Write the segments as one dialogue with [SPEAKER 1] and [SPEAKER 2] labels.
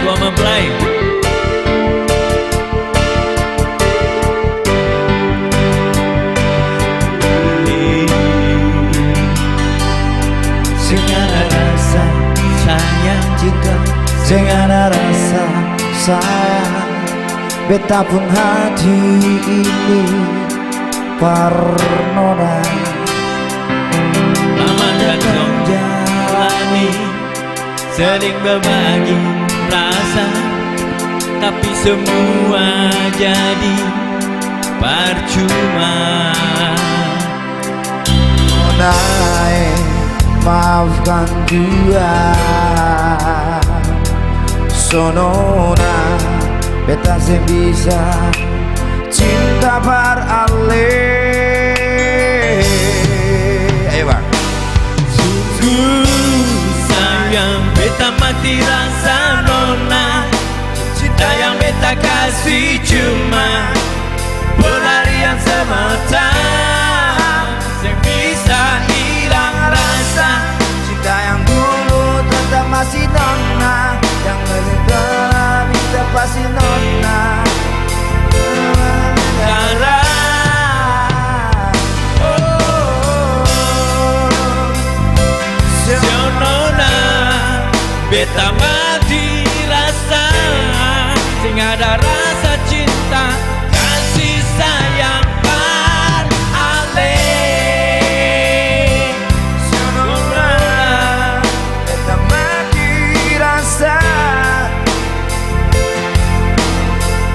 [SPEAKER 1] gua memplay.
[SPEAKER 2] Sing ada rasa sayang cinta, sing ada rasa sayang. Betapun hati ini parnona,
[SPEAKER 1] Mama dan kau jalani, sering berbagi rasa, tapi semua jadi percuma.
[SPEAKER 2] Nona, maafkan dia, sonona beta sing bisa cinta par ale. Ayo bang.
[SPEAKER 1] Sungguh sayang beta mati rasa nona, cinta yang beta kasih cuma pelarian semata, yang bisa hilang rasa.
[SPEAKER 2] Cinta yang dulu tetap masih nona, yang lebih bisa pasti nona.
[SPEAKER 1] Cara nona beta mati rasa, sing ada rasa cinta kasih sayang par ale.
[SPEAKER 2] Nona beta mati rasa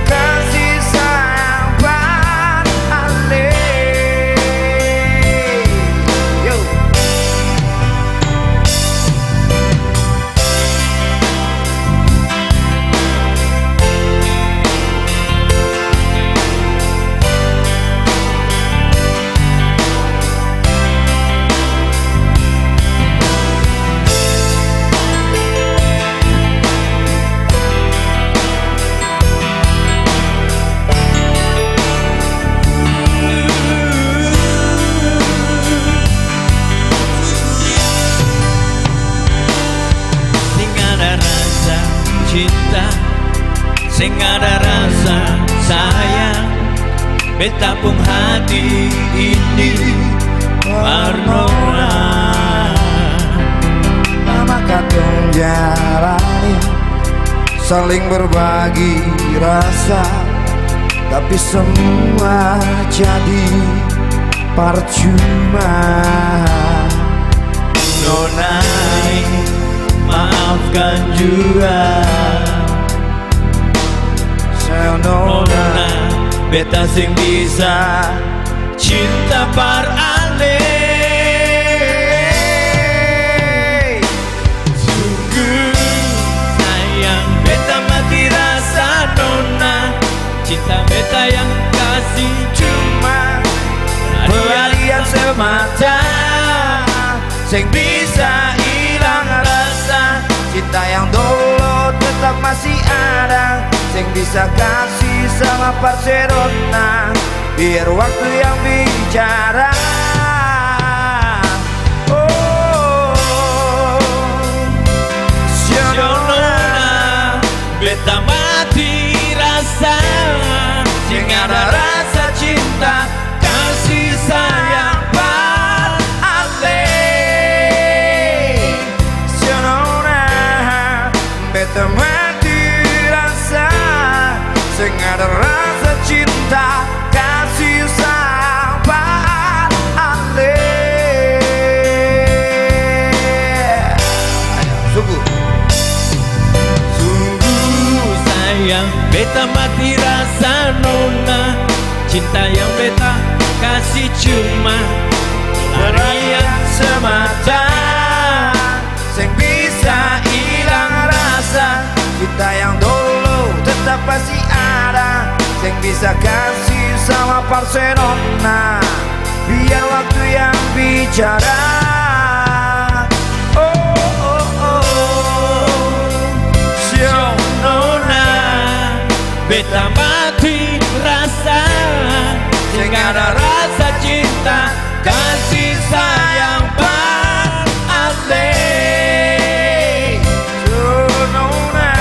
[SPEAKER 2] kasih sayang par ale. Yo.
[SPEAKER 1] Cinta, sing ada rasa sayang, betapung hati ini parnona.
[SPEAKER 2] Mama katong jalani, saling berbagi rasa, tapi semua jadi percuma.
[SPEAKER 1] Nona, maafkan juga,
[SPEAKER 2] Sayonara,
[SPEAKER 1] beta sing bisa cinta par ale. Sungguh sayang beta mati rasa nona, cinta beta yang kasih cuma pelarian semata,
[SPEAKER 2] sing bisa hilang rasa. Cinta yang dulu tetap masih ada, sing bisa kasih sama Barcelona, biar waktu yang bicara. Oh,
[SPEAKER 1] Sayonara, beta mati rasa, sing ada rasa cinta kasih sayang par ale.
[SPEAKER 2] Sayonara, beta mati rasa, sing ada rasa cinta kasih sayang par ale. Sungguh
[SPEAKER 1] Sayang beta mati rasa nona, cinta yang beta kasih cuma pelarian semata,
[SPEAKER 2] sing bisa hilang rasa. Cinta yang dulu tetap pasti ada, sing bisa kasih sama Barcelona, biar waktu yang bicara.
[SPEAKER 1] Beta mati rasa, sing ada rasa cinta kasih sayang par ale.
[SPEAKER 2] Sonona,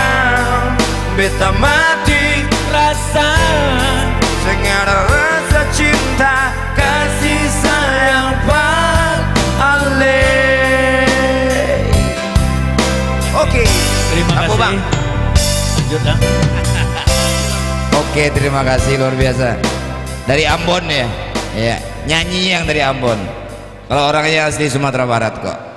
[SPEAKER 2] beta mati
[SPEAKER 1] rasa
[SPEAKER 2] sing ada rasa cinta kasih sayang Pak Ale. Oke,
[SPEAKER 1] terima
[SPEAKER 2] Apa,
[SPEAKER 1] kasih
[SPEAKER 2] Bang?
[SPEAKER 1] lanjut dah.
[SPEAKER 3] Oke, terima kasih luar biasa. Dari Ambon ya. Ya, nyanyi yang dari Ambon. Kalau orangnya asli Sumatera Barat kok.